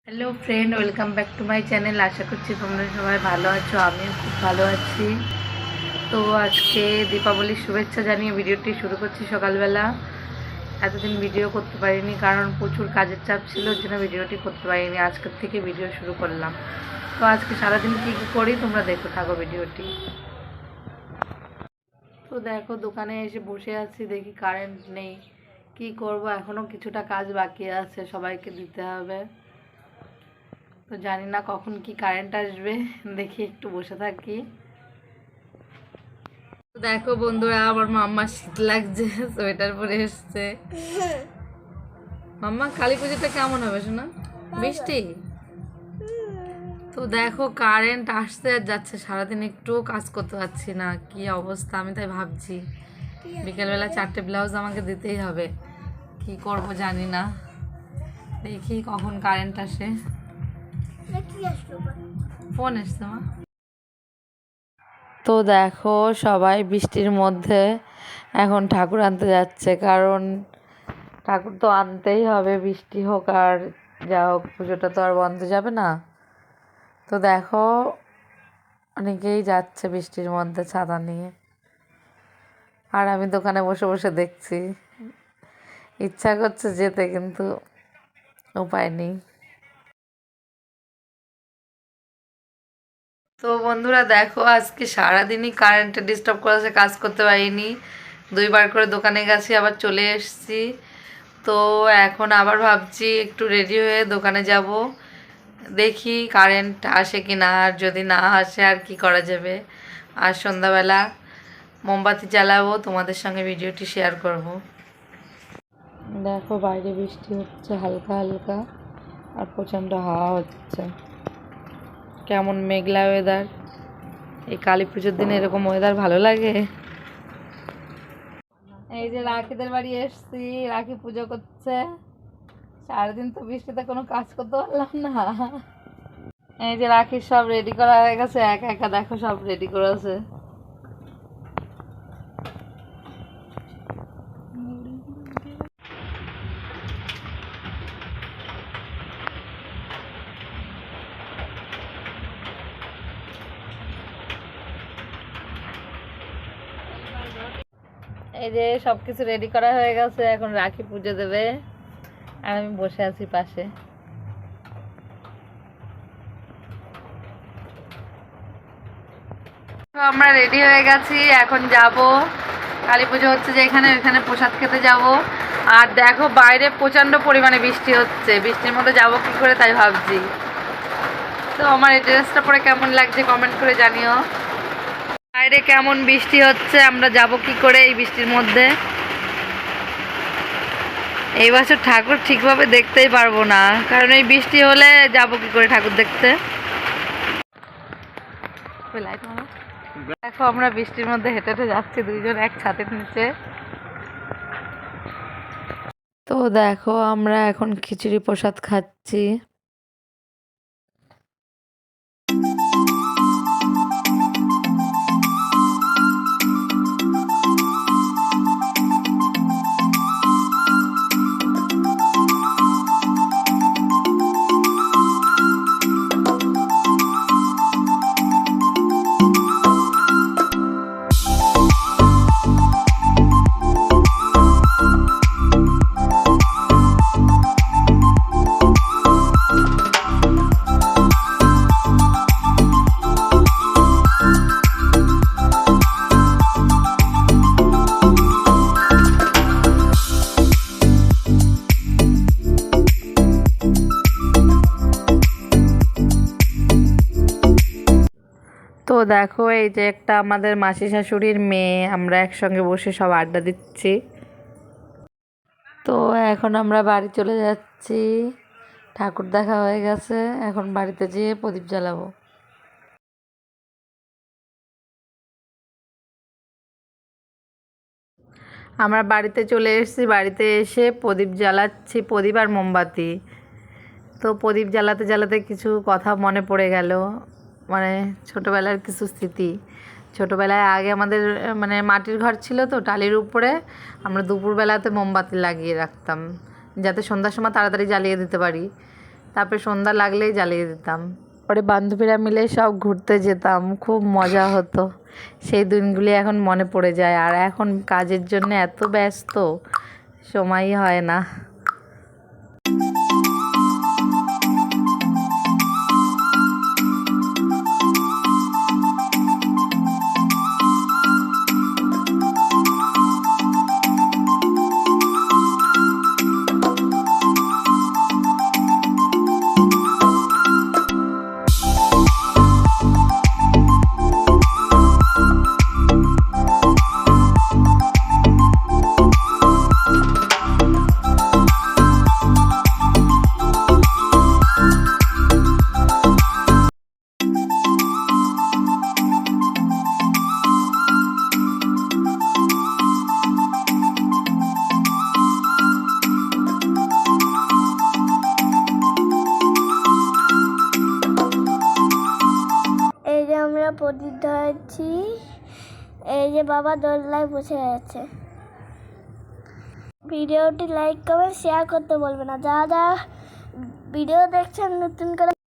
Hello friend, welcome back to my channel. আশা করছি তোমরা সবাই ভালো আছো, আমিও খুব ভালো আছি। তো আজকে দীপাবলির শুভেচ্ছা জানিয়ে ভিডিওটি শুরু করছি সকালবেলা। এতদিন ভিডিও করতে পারিনি কারণ প্রচুর কাজের চাপ ছিল, ওর জন্য ভিডিওটি করতে পারিনি। আজকের থেকে ভিডিও শুরু করলাম। তো আজকে সারাদিন কী কী করি তোমরা দেখতে থাকো ভিডিওটি। তো দেখো, দোকানে এসে বসে আছি, দেখি কারেন্ট নেই। কি করব, এখনও কিছুটা কাজ বাকি আছে, সবাইকে দিতে হবে। তো জানি না কখন কি কারেন্ট আসবে, দেখি একটু বসে থাকি। দেখো বন্ধুরা, আমার মাম্মা শীত লাগছে, সোয়েটার পরে এসছে। মাম্মা, কালী পুজোটা কেমন হবে শোনা? বৃষ্টি? তো দেখো, কারেন্ট আসছে আর যাচ্ছে, সারাদিন একটু কাজ করতে পারছি না, কি অবস্থা। আমি তাই ভাবছি বিকেলবেলা 4টে ব্লাউজ আমাকে দিতেই হবে, কি করব জানি না। দেখি কখন কারেন্ট আসে। ফোন এসছে মা। তো দেখো, সবাই বৃষ্টির মধ্যে এখন ঠাকুর আনতে যাচ্ছে, কারণ ঠাকুর তো আনতেই হবে, বৃষ্টি হোক আর যা হোক, পুজোটা তো আর বন্ধ যাবে না। তো দেখো, অনেকেই যাচ্ছে বৃষ্টির মধ্যে ছাতা নিয়ে, আর আমি দোকানে বসে বসে দেখছি। ইচ্ছা করছে যেতে, কিন্তু উপায় নেই। তো বন্ধুরা দেখো, আজকে সারাদিনই কারেন্টে ডিস্টার্ব করেছে, কাজ করতে পারিনি। 2বার করে দোকানে গেছি, আবার চলে এসেছি। তো এখন আবার ভাবছি একটু রেডি হয়ে দোকানে যাব, দেখি কারেন্ট আসে কি না। আর যদি না আসে আর কি করা যাবে। আর সন্ধ্যাবেলা মোমবাতি জ্বালাবো, তোমাদের সঙ্গে ভিডিওটি শেয়ার করব। দেখো, বাইরে বৃষ্টি হচ্ছে হালকা হালকা, আর প্রচণ্ড হাওয়া হচ্ছে। কেমন মেঘলা ওয়েদার। এই কালী পুজোর দিনে এরকম ওয়েদার ভালো লাগে। এই যে রাখিদের বাড়ি এসছি, রাখি পুজো করছে। সারাদিন তো বৃষ্টিতে কোনো কাজ করতে পারলাম না। এই যে রাখির সব রেডি করা হয়ে গেছে, একা একা দেখো সব রেডি করেছে। এই যে সব কিছু রেডি করা হয়ে গেছে, এখন রাখি পুজো দেবে, আর আমি বসে আছি পাশে। আমরা রেডি হয়ে গেছি, এখন যাব কালী পুজো হচ্ছে যে এখানে, ওইখানে প্রসাদ খেতে যাব। আর দেখো, বাইরে প্রচণ্ড পরিমাণে বৃষ্টি হচ্ছে, বৃষ্টির মধ্যে যাব কি করে তাই ভাবছি। তো আমার এই ড্রেসটা পরে কেমন লাগছে কমেন্ট করে জানিও। বাইরে কেমন বৃষ্টি হচ্ছে, আমরা যাব কি করে এই বৃষ্টির মধ্যে। এই বছর ঠাকুর ঠিকভাবে দেখতেই পারবো না, কারণ এই বৃষ্টি হলে যাব কি করে ঠাকুর দেখতে। দেখো, আমরা বৃষ্টির মধ্যে হেঁটে হেঁটে যাচ্ছি, দুইজন এক ছাদের নিচে। তো দেখো, আমরা এখন খিচুড়ি প্রসাদ খাচ্ছি। তো দেখো, এই যে একটা আমাদের মাসি শাশুড়ির মেয়ে, আমরা একসঙ্গে বসে সব আড্ডা দিচ্ছি। তো এখন আমরা বাড়ি চলে যাচ্ছি, ঠাকুর দেখা হয়ে গেছে, এখন বাড়িতে যেয়ে প্রদীপ জ্বালাবো। আমরা বাড়িতে চলে এসেছি, বাড়িতে এসে প্রদীপ জ্বালাচ্ছি, প্রদীপ আর মোমবাতি। তো প্রদীপ জ্বালাতে জ্বালাতে কিছু কথা মনে পড়ে গেল, মানে ছোটোবেলার কিছু স্মৃতি। ছোটোবেলায় আগে আমাদের মানে মাটির ঘর ছিল, তো টালির উপরে আমরা দুপুরবেলাতে মোমবাতি লাগিয়ে রাখতাম, যাতে সন্ধ্যার সময় তাড়াতাড়ি জ্বালিয়ে দিতে পারি। তারপরে সন্ধ্যা লাগলেই জ্বালিয়ে দিতাম। পরে বান্ধবীরা মিলে সব ঘুরতে যেতাম, খুব মজা হতো। সেই দিনগুলি এখন মনে পড়ে যায়। আর এখন কাজের জন্য এত ব্যস্ত, সময়ই হয় না। এই যে আমরা প্রদীপ ধরেছি, এই যে বাবা দোলনায় বসে আছে। ভিডিওটি লাইক কমেন্ট শেয়ার করতে বলবেন না। যারা যারা ভিডিও দেখছেন নতুন করে